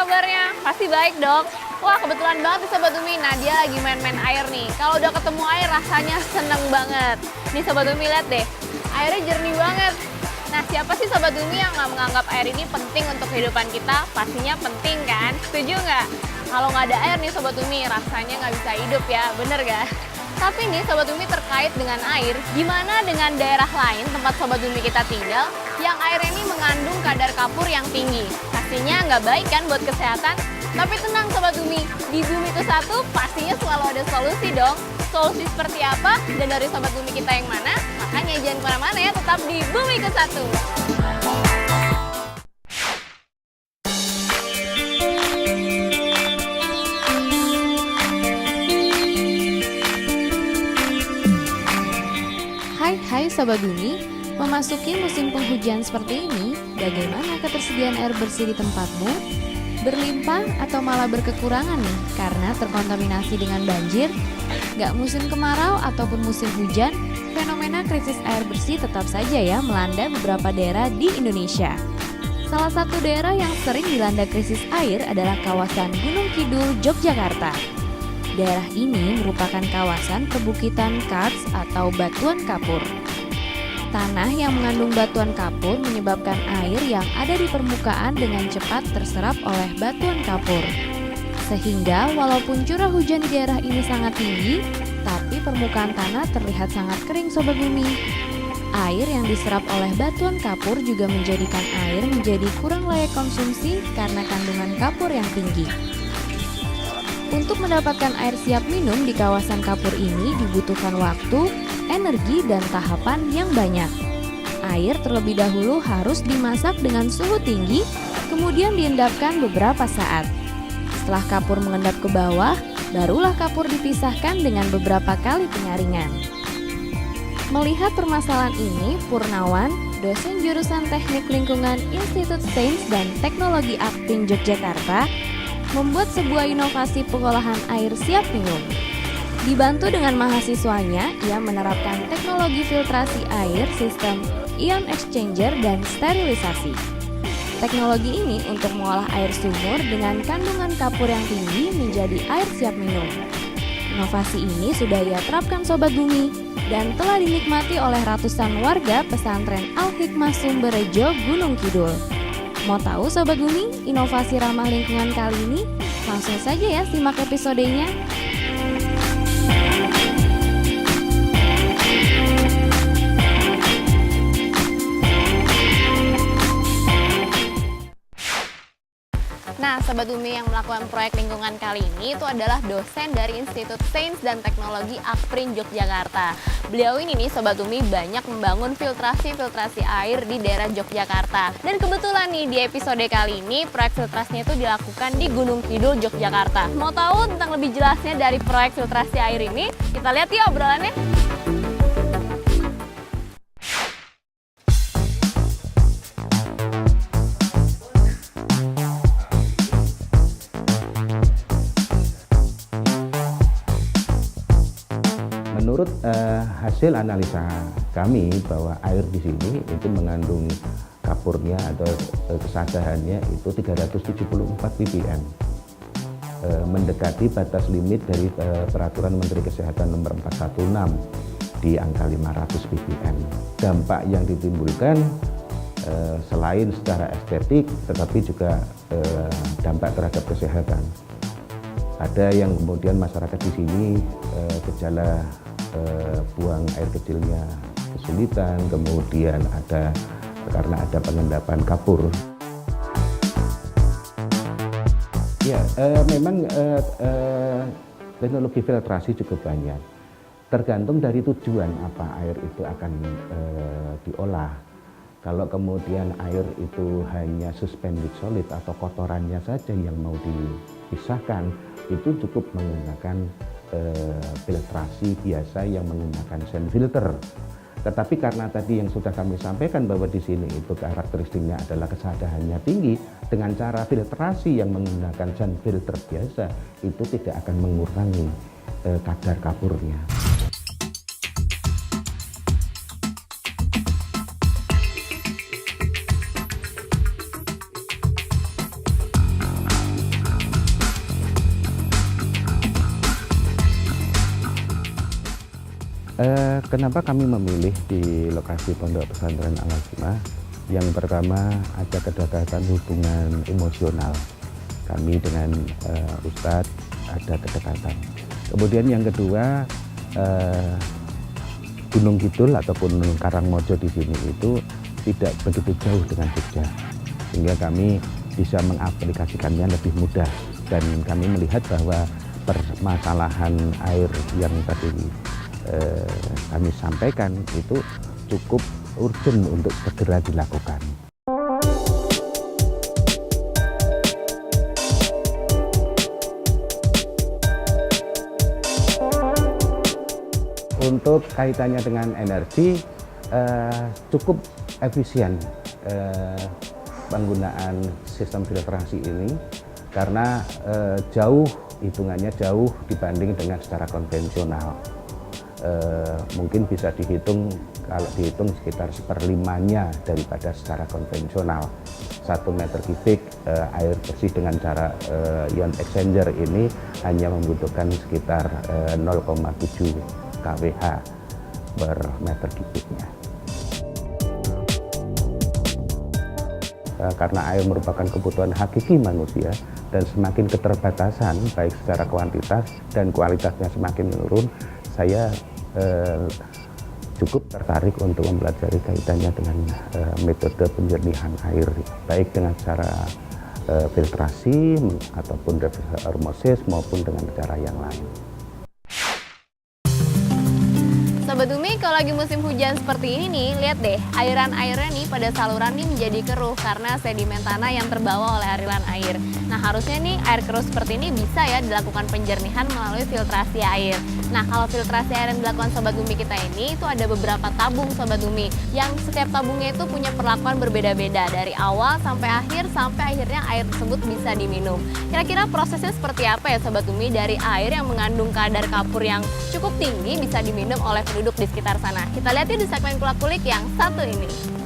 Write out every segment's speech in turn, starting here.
kabarnya? Pasti baik dong. Wah, kebetulan banget nih Sobat Umi, Nadia lagi main-main air nih. Kalau udah ketemu air rasanya seneng banget. Nih Sobat Umi lihat deh, airnya jernih banget. Nah, siapa sih Sobat Umi yang nggak menganggap air ini penting untuk kehidupan kita? Pastinya penting kan? Setuju nggak? Kalau nggak ada air nih Sobat Umi, rasanya nggak bisa hidup ya, bener nggak? Tapi nih Sobat Umi terkait dengan air, gimana dengan daerah lain tempat Sobat Umi kita tinggal yang air ini mengandung kadar kapur yang tinggi? Pastinya nggak baik kan buat kesehatan? Tapi tenang Sobat Umi, di Bumi Ke Satu pastinya selalu ada solusi dong. Solusi seperti apa dan dari Sobat Bumi kita yang mana? Makanya jangan kemana-mana ya, tetap di Bumi Ke Satu. Hai Sobat Bumi, memasuki musim penghujan seperti ini, bagaimana ketersediaan air bersih di tempatmu? Berlimpah atau malah berkekurangan nih karena terkontaminasi dengan banjir? Gak musim kemarau ataupun musim hujan, fenomena krisis air bersih tetap saja ya melanda beberapa daerah di Indonesia. Salah satu daerah yang sering dilanda krisis air adalah kawasan Gunung Kidul, Yogyakarta. Daerah ini merupakan kawasan perbukitan karst atau batuan kapur. Tanah yang mengandung batuan kapur menyebabkan air yang ada di permukaan dengan cepat terserap oleh batuan kapur. Sehingga walaupun curah hujan di daerah ini sangat tinggi, tapi permukaan tanah terlihat sangat kering Sobat Bumi. Air yang diserap oleh batuan kapur juga menjadikan air menjadi kurang layak konsumsi karena kandungan kapur yang tinggi. Untuk mendapatkan air siap minum di kawasan kapur ini dibutuhkan waktu, energi, dan tahapan yang banyak. Air terlebih dahulu harus dimasak dengan suhu tinggi, kemudian diendapkan beberapa saat. Setelah kapur mengendap ke bawah, barulah kapur dipisahkan dengan beberapa kali penyaringan. Melihat permasalahan ini, Purnawan, dosen jurusan Teknik Lingkungan Institut Sains dan Teknologi Akting Yogyakarta, membuat sebuah inovasi pengolahan air siap minum. Dibantu dengan mahasiswanya, ia menerapkan teknologi filtrasi air, sistem ion exchanger, dan sterilisasi. Teknologi ini untuk mengolah air sumur dengan kandungan kapur yang tinggi menjadi air siap minum. Inovasi ini sudah ia terapkan Sobat Bumi dan telah dinikmati oleh ratusan warga pesantren Al-Hikmah Sumberjo, Gunung Kidul. Mau tahu Sobat Bumi inovasi ramah lingkungan kali ini? Langsung saja ya simak episodenya. Nah, Sobat Bumi yang melakukan proyek lingkungan kali ini itu adalah dosen dari Institut Sains dan Teknologi Akprin Yogyakarta. Beliau ini nih Sobat Bumi banyak membangun filtrasi air di daerah Yogyakarta. Dan kebetulan nih di episode kali ini proyek filtrasinya itu dilakukan di Gunung Kidul, Yogyakarta. Mau tahu tentang lebih jelasnya dari proyek filtrasi air ini? Kita lihat yuk obrolannya. Menurut hasil analisa kami bahwa air di sini itu mengandung kapurnya atau kesadarannya itu 374 ppm, mendekati batas limit dari Peraturan Menteri Kesehatan Nomor 416 di angka 500 ppm. Dampak yang ditimbulkan selain secara estetik, tetapi juga dampak terhadap kesehatan. Ada yang kemudian masyarakat di sini gejala buang air kecilnya kesulitan, kemudian ada karena ada pengendapan kapur. Ya, memang teknologi filtrasi cukup banyak. Tergantung dari tujuan apa air itu akan diolah. Kalau kemudian air itu hanya suspended solid atau kotorannya saja yang mau dipisahkan, itu cukup menggunakan filtrasi biasa yang menggunakan sand filter. Tetapi karena tadi yang sudah kami sampaikan bahwa di sini itu karakteristiknya adalah kesadarannya tinggi, dengan cara filtrasi yang menggunakan sand filter biasa itu tidak akan mengurangi kadar kapurnya. Kenapa kami memilih di lokasi Pondok Pesantren Al-Hikmah? Yang pertama, ada kedekatan hubungan emosional kami dengan Ustadz, ada kedekatan. Kemudian yang kedua, Gunung Kidul ataupun Karangmojo di sini itu tidak begitu jauh dengan Jogja, sehingga kami bisa mengaplikasikannya lebih mudah. Dan kami melihat bahwa permasalahan air yang tadi kami sampaikan itu cukup urgent untuk segera dilakukan. Untuk kaitannya dengan energi, cukup efisien penggunaan sistem filtrasi ini, karena hitungannya jauh dibanding dengan secara konvensional. Mungkin bisa dihitung, kalau dihitung sekitar 1/5-nya daripada secara konvensional. 1 meter kubik air bersih dengan cara ion exchanger ini hanya membutuhkan sekitar 0,7 kWh per meter kubiknya. Karena air merupakan kebutuhan hakiki manusia dan semakin keterbatasan baik secara kuantitas dan kualitasnya semakin menurun, saya cukup tertarik untuk mempelajari kaitannya dengan metode penjernihan air, baik dengan cara filtrasi ataupun reverse osmosis maupun dengan cara yang lain. Sobat Umi, kalau lagi musim hujan seperti ini nih, lihat deh, airan-airnya nih pada saluran nih menjadi keruh karena sedimen tanah yang terbawa oleh aliran air. Nah, harusnya nih air keruh seperti ini bisa ya dilakukan penjernihan melalui filtrasi air. Nah, kalau filtrasi air yang dilakukan Sobat Umi kita ini, itu ada beberapa tabung Sobat Umi, yang setiap tabungnya itu punya perlakuan berbeda-beda, dari awal sampai akhirnya air tersebut bisa diminum. Kira-kira prosesnya seperti apa ya Sobat Umi, dari air yang mengandung kadar kapur yang cukup tinggi bisa diminum oleh penduduk di sekitar sana? Kita lihat yuk di segmen Kulak-Kulik yang satu ini.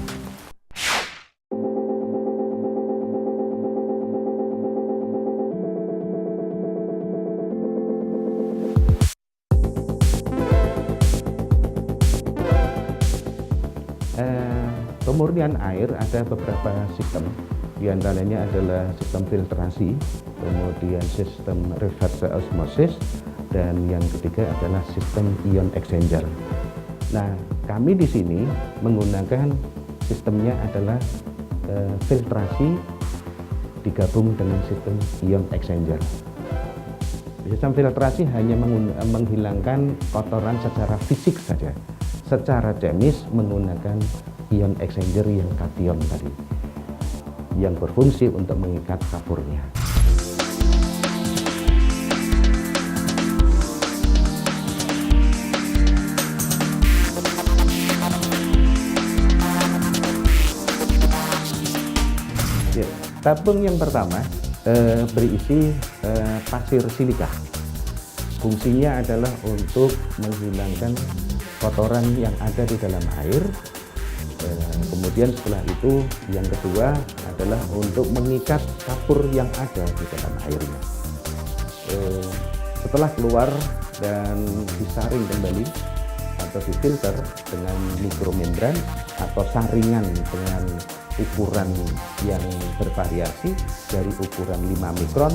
Pemurnian air ada beberapa sistem, di antaranya adalah sistem filtrasi, kemudian sistem reverse osmosis, dan yang ketiga adalah sistem ion exchanger. Nah, kami di sini menggunakan sistemnya adalah filtrasi digabung dengan sistem ion exchanger. Sistem filtrasi hanya menghilangkan kotoran secara fisik saja. Secara kemis menggunakan ion exchanger yang kation tadi, yang berfungsi untuk mengikat kapurnya. Tabung yang pertama berisi pasir silika. Fungsinya adalah untuk menghilangkan kotoran yang ada di dalam air. Kemudian setelah itu yang kedua adalah untuk mengikat kapur yang ada di dalam airnya. Setelah keluar dan disaring kembali atau difilter dengan mikromembran atau saringan dengan ukuran yang bervariasi dari ukuran 5 mikron,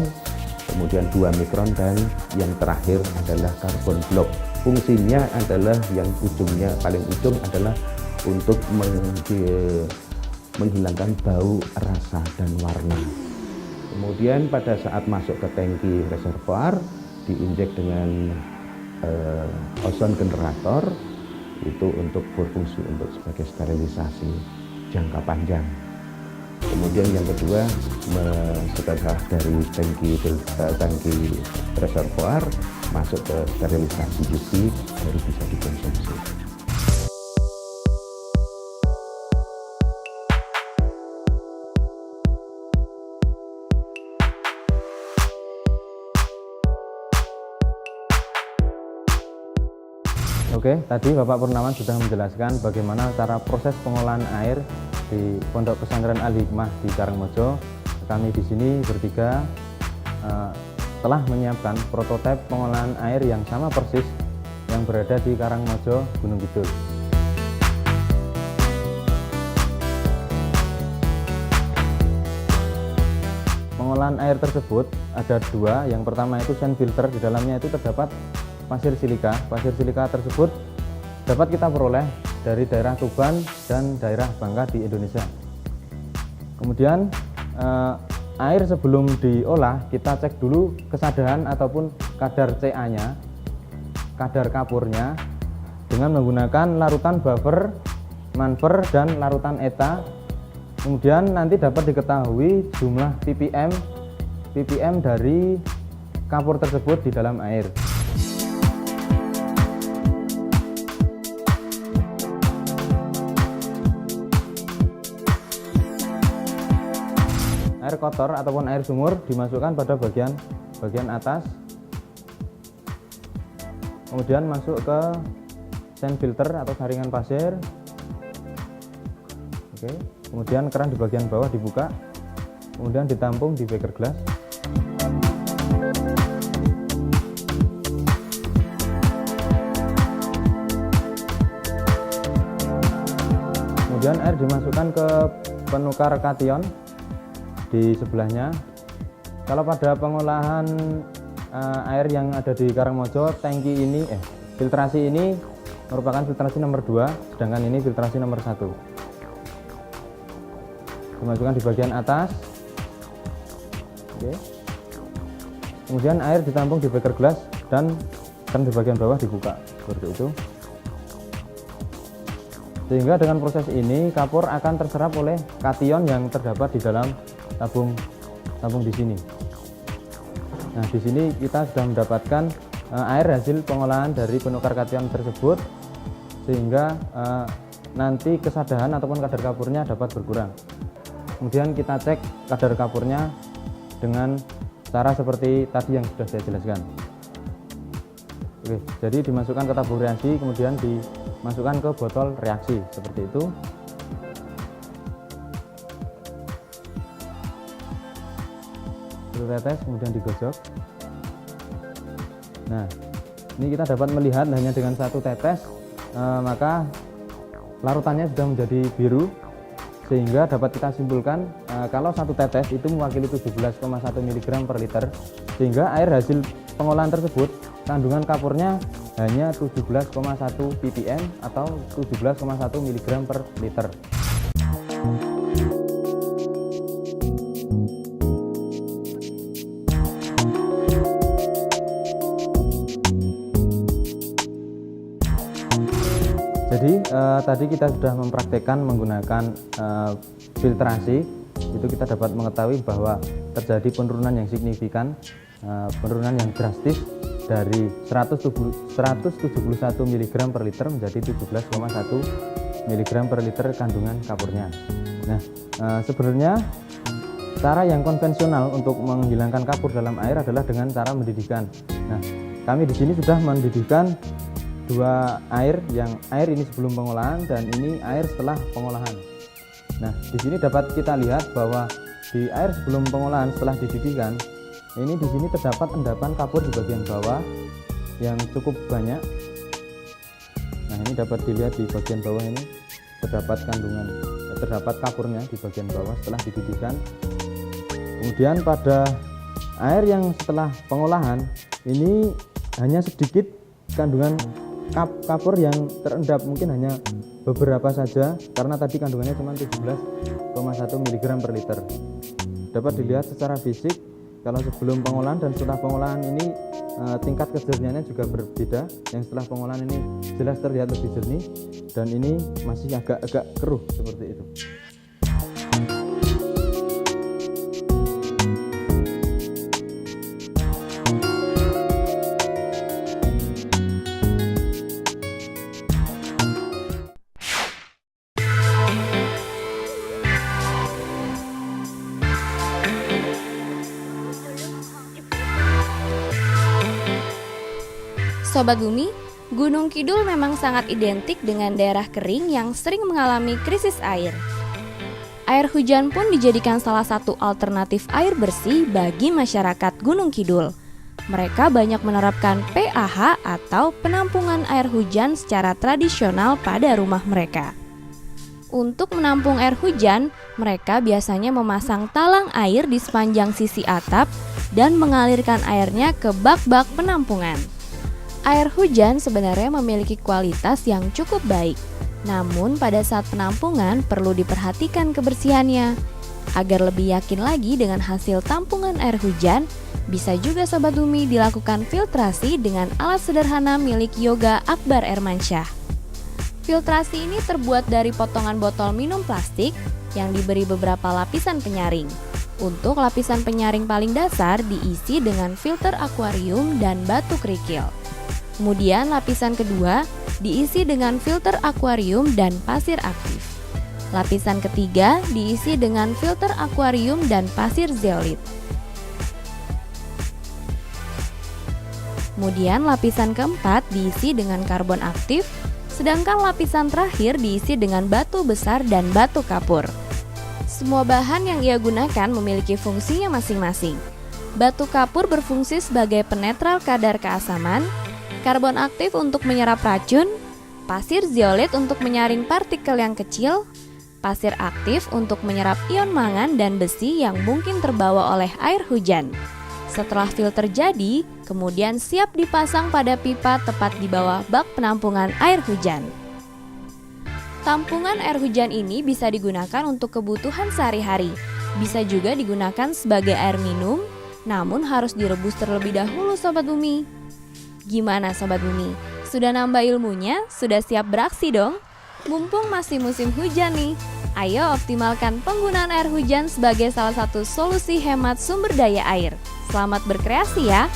kemudian 2 mikron, dan yang terakhir adalah karbon block. Fungsinya adalah yang ujungnya paling ujung adalah untuk menghilangkan bau, rasa, dan warna. Kemudian pada saat masuk ke tangki reservoir diinjek dengan ozon generator, itu untuk berfungsi untuk sebagai sterilisasi jangka panjang. Kemudian yang kedua, setelah dari tangki reservoir masuk ke sterilisasi UV baru bisa dikonsumsi. Oke, tadi Bapak Purnawan sudah menjelaskan bagaimana cara proses pengolahan air di Pondok Pesantren Al-Hikmah di Karangmojo. Kami di sini bertiga telah menyiapkan prototipe pengolahan air yang sama persis yang berada di Karangmojo, Gunung Kidul. Pengolahan air tersebut ada dua. Yang pertama itu sand filter, di dalamnya itu terdapat pasir silika. Pasir silika tersebut dapat kita peroleh dari daerah Tuban dan daerah Bangka di Indonesia. Kemudian air sebelum diolah kita cek dulu kesadaran ataupun kadar CA-nya, kadar kapurnya dengan menggunakan larutan buffer, manfer, dan larutan ETA. Kemudian nanti dapat diketahui jumlah ppm dari kapur tersebut di dalam air. Air kotor ataupun air sumur dimasukkan pada bagian atas, kemudian masuk ke sand filter atau saringan pasir. Oke, kemudian keran di bagian bawah dibuka, kemudian ditampung di beker gelas. Kemudian air dimasukkan ke penukar kation di sebelahnya. Kalau pada pengolahan air yang ada di Karangmojo, tangki ini filtrasi ini merupakan filtrasi nomor 2, sedangkan ini filtrasi nomor 1. Dimasukkan di bagian atas. Oke. Kemudian air ditampung di beker gelas dan di bagian bawah dibuka seperti itu. Sehingga dengan proses ini kapur akan terserap oleh kation yang terdapat di dalam tabung di sini. Nah, di sini kita sudah mendapatkan air hasil pengolahan dari penukar kation tersebut, sehingga nanti kesadaran ataupun kadar kapurnya dapat berkurang. Kemudian kita cek kadar kapurnya dengan cara seperti tadi yang sudah saya jelaskan. Oke, jadi dimasukkan ke tabung reaksi, kemudian dimasukkan ke botol reaksi seperti itu. Tetes, kemudian digosok. Nah, ini kita dapat melihat hanya dengan satu tetes maka larutannya sudah menjadi biru, sehingga dapat kita simpulkan kalau satu tetes itu mewakili 17,1 mg per liter, sehingga air hasil pengolahan tersebut kandungan kapurnya hanya 17,1 ppm atau 17,1 mg per liter. Jadi tadi kita sudah mempraktekkan menggunakan filtrasi, itu kita dapat mengetahui bahwa terjadi penurunan yang signifikan, penurunan yang drastis dari 171 mg per liter menjadi 17,1 mg per liter kandungan kapurnya. Nah, sebenarnya cara yang konvensional untuk menghilangkan kapur dalam air adalah dengan cara mendidihkan. Nah, kami di sini sudah mendidihkan dua air, yang air ini sebelum pengolahan dan ini air setelah pengolahan. Nah, di sini dapat kita lihat bahwa di air sebelum pengolahan setelah dididihkan, ini di sini terdapat endapan kapur di bagian bawah yang cukup banyak. Nah, ini dapat dilihat di bagian bawah ini terdapat kapurnya di bagian bawah setelah dididihkan. Kemudian pada air yang setelah pengolahan ini hanya sedikit kandungan kapur yang terendap, mungkin hanya beberapa saja karena tadi kandungannya cuma 17,1 mg per liter. Dapat dilihat secara fisik kalau sebelum pengolahan dan setelah pengolahan ini tingkat kejernihannya juga berbeda. Yang setelah pengolahan ini jelas terlihat lebih jernih dan ini masih agak keruh seperti itu. Sobat Bumi, Gunung Kidul memang sangat identik dengan daerah kering yang sering mengalami krisis air. Air hujan pun dijadikan salah satu alternatif air bersih bagi masyarakat Gunung Kidul. mereka banyak menerapkan PAH atau penampungan air hujan secara tradisional pada rumah mereka. Untuk menampung air hujan, mereka biasanya memasang talang air di sepanjang sisi atap dan mengalirkan airnya ke bak-bak penampungan. Air hujan sebenarnya memiliki kualitas yang cukup baik, namun pada saat penampungan perlu diperhatikan kebersihannya. Agar lebih yakin lagi dengan hasil tampungan air hujan, bisa juga Sobat Bumi dilakukan filtrasi dengan alat sederhana milik Yoga Akbar Ermansyah. Filtrasi ini terbuat dari potongan botol minum plastik yang diberi beberapa lapisan penyaring. Untuk lapisan penyaring paling dasar diisi dengan filter akuarium dan batu kerikil. Kemudian lapisan kedua diisi dengan filter akuarium dan pasir aktif. Lapisan ketiga diisi dengan filter akuarium dan pasir zeolit. Kemudian lapisan keempat diisi dengan karbon aktif, sedangkan lapisan terakhir diisi dengan batu besar dan batu kapur. Semua bahan yang ia gunakan memiliki fungsinya masing-masing. Batu kapur berfungsi sebagai penetral kadar keasaman, karbon aktif untuk menyerap racun, pasir zeolit untuk menyaring partikel yang kecil, pasir aktif untuk menyerap ion mangan dan besi yang mungkin terbawa oleh air hujan. Setelah filter jadi, kemudian siap dipasang pada pipa tepat di bawah bak penampungan air hujan. Tampungan air hujan ini bisa digunakan untuk kebutuhan sehari-hari. Bisa juga digunakan sebagai air minum, namun harus direbus terlebih dahulu Sobat Bumi. Gimana Sobat Bumi? Sudah nambah ilmunya? Sudah siap beraksi dong? Mumpung masih musim hujan nih, ayo optimalkan penggunaan air hujan sebagai salah satu solusi hemat sumber daya air. Selamat berkreasi ya!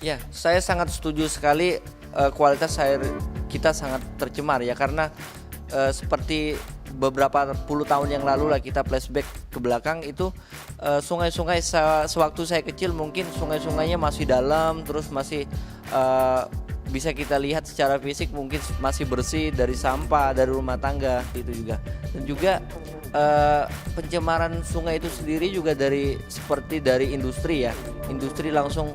Ya, saya sangat setuju sekali kualitas air kita sangat tercemar ya, karena seperti beberapa puluh tahun yang lalu lah kita flashback ke belakang itu sungai-sungai sewaktu saya kecil mungkin sungai-sungainya masih dalam, terus masih bisa kita lihat secara fisik mungkin masih bersih dari sampah, dari rumah tangga itu juga. Dan juga pencemaran sungai itu sendiri juga seperti dari industri ya. Industri langsung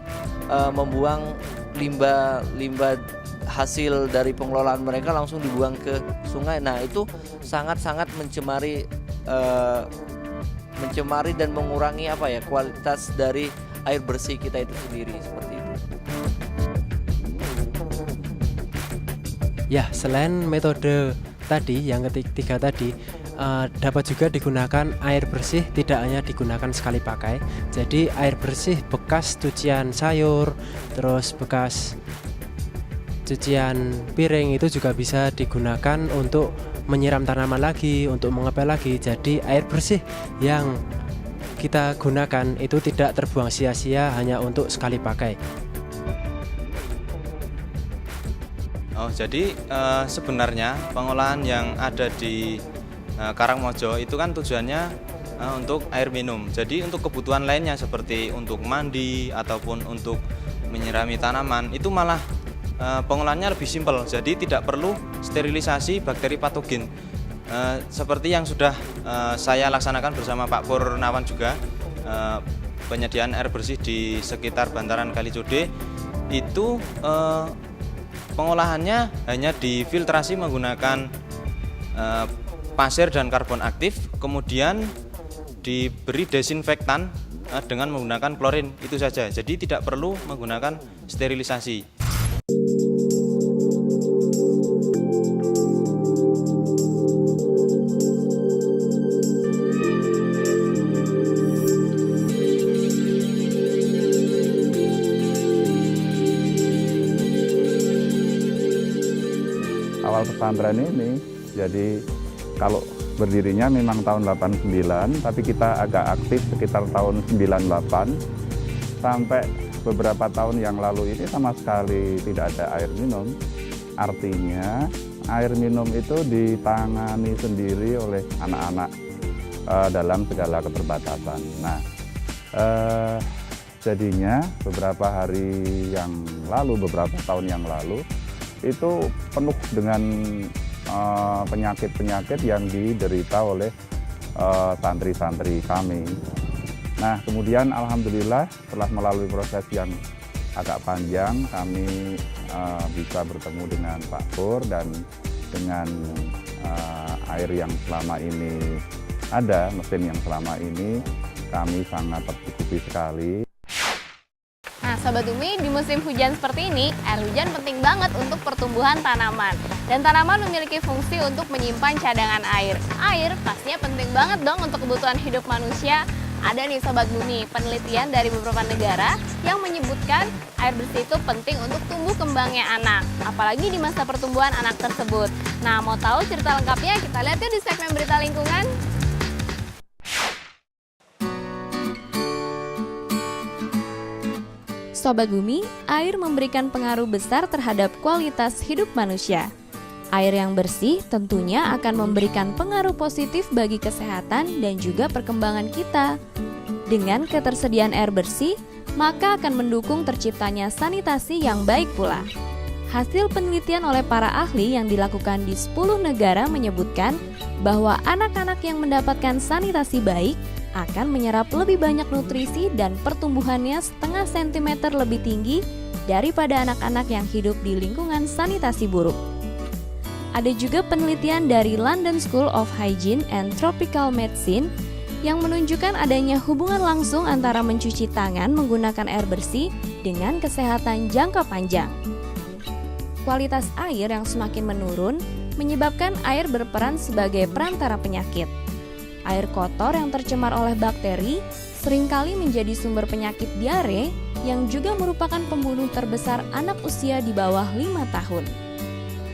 membuang limbah hasil dari pengelolaan mereka langsung dibuang ke sungai. Nah, itu sangat-sangat mencemari dan mengurangi kualitas dari air bersih kita itu sendiri, seperti itu. Ya, selain metode tadi yang ketiga tadi, dapat juga digunakan air bersih, tidak hanya digunakan sekali pakai. Jadi air bersih bekas cucian sayur, terus bekas cucian piring itu juga bisa digunakan untuk menyiram tanaman lagi, untuk mengepel lagi. Jadi air bersih yang kita gunakan itu tidak terbuang sia-sia hanya untuk sekali pakai. Jadi sebenarnya pengolahan yang ada di Karangmojo itu kan tujuannya untuk air minum. Jadi untuk kebutuhan lainnya seperti untuk mandi ataupun untuk menyirami tanaman itu malah pengolahannya lebih simpel. Jadi tidak perlu sterilisasi bakteri patogen. Seperti yang sudah saya laksanakan bersama Pak Purnawan juga, penyediaan air bersih di sekitar bantaran Kalicode itu pengolahannya hanya difiltrasi menggunakan pasir dan karbon aktif, kemudian diberi desinfektan dengan menggunakan klorin, itu saja. Jadi tidak perlu menggunakan sterilisasi. Awal pesantren ini, jadi kalau berdirinya memang tahun 89, tapi kita agak aktif sekitar tahun 98, sampai beberapa tahun yang lalu ini sama sekali tidak ada air minum. artinya air minum itu ditangani sendiri oleh anak-anak dalam segala keterbatasan. Nah, jadinya beberapa hari yang lalu, beberapa tahun yang lalu, itu penuh dengan penyakit-penyakit yang diderita oleh santri-santri kami. Nah, kemudian alhamdulillah setelah melalui proses yang agak panjang, kami bisa bertemu dengan Pak Pur, dan dengan air yang selama ini ada, mesin yang selama ini, kami sangat tercukupi sekali. Nah, Sobat Umi, di musim hujan seperti ini, air hujan penting banget untuk pertumbuhan tanaman. Dan tanaman memiliki fungsi untuk menyimpan cadangan air. Air pastinya penting banget dong untuk kebutuhan hidup manusia. Ada nih Sobat Bumi, penelitian dari beberapa negara yang menyebutkan air bersih itu penting untuk tumbuh kembangnya anak. Apalagi di masa pertumbuhan anak tersebut. Nah, mau tahu cerita lengkapnya? Kita lihat yuk di segmen Berita Lingkungan. Sobat Bumi, air memberikan pengaruh besar terhadap kualitas hidup manusia. Air yang bersih tentunya akan memberikan pengaruh positif bagi kesehatan dan juga perkembangan kita. Dengan ketersediaan air bersih, maka akan mendukung terciptanya sanitasi yang baik pula. Hasil penelitian oleh para ahli yang dilakukan di 10 negara menyebutkan bahwa anak-anak yang mendapatkan sanitasi baik akan menyerap lebih banyak nutrisi dan pertumbuhannya setengah sentimeter lebih tinggi daripada anak-anak yang hidup di lingkungan sanitasi buruk. Ada juga penelitian dari London School of Hygiene and Tropical Medicine yang menunjukkan adanya hubungan langsung antara mencuci tangan menggunakan air bersih dengan kesehatan jangka panjang. Kualitas air yang semakin menurun menyebabkan air berperan sebagai perantara penyakit. Air kotor yang tercemar oleh bakteri seringkali menjadi sumber penyakit diare yang juga merupakan pembunuh terbesar anak usia di bawah 5 tahun.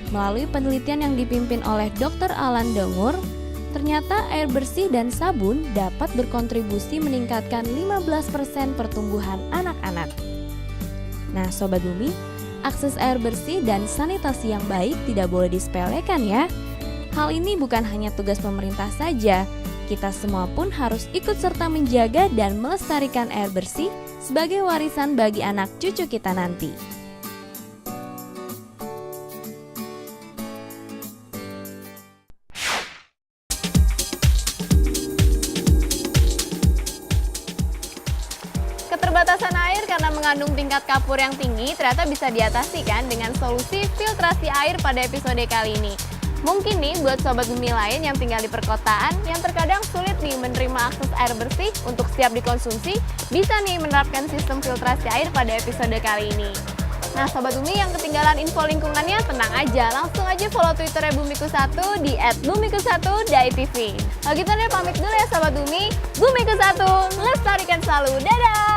Melalui penelitian yang dipimpin oleh Dr. Alan Dengur, ternyata air bersih dan sabun dapat berkontribusi meningkatkan 15% pertumbuhan anak-anak. Nah, Sobat Bumi, akses air bersih dan sanitasi yang baik tidak boleh disepelekan ya. Hal ini bukan hanya tugas pemerintah saja, kita semua pun harus ikut serta menjaga dan melestarikan air bersih sebagai warisan bagi anak cucu kita nanti. Keterbatasan air karena mengandung tingkat kapur yang tinggi ternyata bisa diatasi kan dengan solusi filtrasi air pada episode kali ini. Mungkin nih buat Sobat Bumi lain yang tinggal di perkotaan yang terkadang sulit nih menerima akses air bersih untuk siap dikonsumsi, bisa nih menerapkan sistem filtrasi air pada episode kali ini. Nah, Sobat Bumi yang ketinggalan info lingkungannya, tenang aja, langsung aja follow Twitternya Bumiku1 di @bumiku1.tv. Kalau gitu nih pamit dulu ya Sobat Bumi, Bumiku1, lestarikan selalu, dadah!